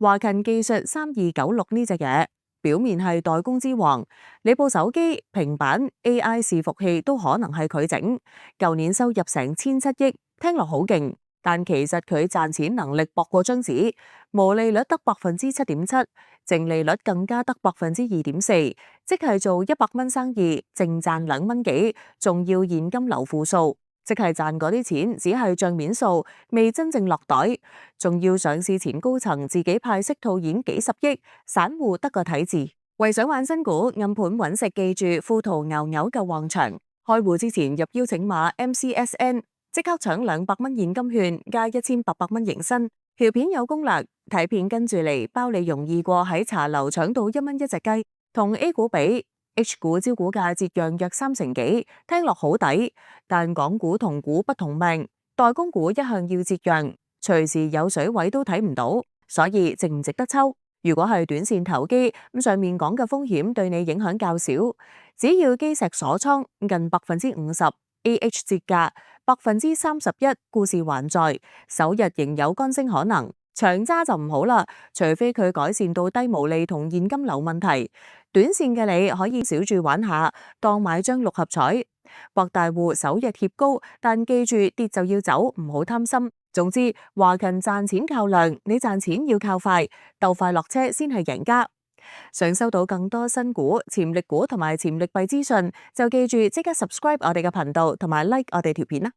華勤技術3296呢隻嘢，表面係代工之王，你部手機、平板、AI 伺服器都可能係佢整。舊年收入成1700億，聽落好勁，但其實佢賺錢能力薄過張紙，毛利率得7.7%，淨利率更加得2.4%，即係做100蚊生意，淨賺2蚊幾，仲要現金流負數。即係賺嗰啲錢只係帳面數，未真正落袋，仲要上市前高層自己派息套現幾十億，散戶得個睇字。為想玩新股暗盤揾食，記住富途牛牛嘅旺場。開戶之前入邀請碼 MCSN， 即刻搶200蚊現金券加1800蚊迎新。條片有攻略，睇片跟住嚟，包你容易過喺茶樓搶到1蚊一隻雞。同 A 股比，H 股招股價折讓約3成幾，聽落好抵，但港股同股不同命，代工股一向要折讓，隨時有水位都睇唔到，所以值唔值得抽？如果係短線投機，上面講嘅風險對你影響較少，只要基石鎖倉近50%，AH 折價31%，故事還在，首日仍有乾升可能。長揸就唔好啦，除非佢改善到低毛利同現金流問題。短線嘅你可以小注玩下，當買張六合彩。博大戶首日貼高，但記住跌就要走，唔好貪心。總之，華勤賺錢靠量，你賺錢要靠快，鬥快落車先係贏家。想收到更多新股、潛力股同埋潛力幣資訊，就記住即刻 subscribe 我哋嘅頻道同埋 like 我哋條片啦。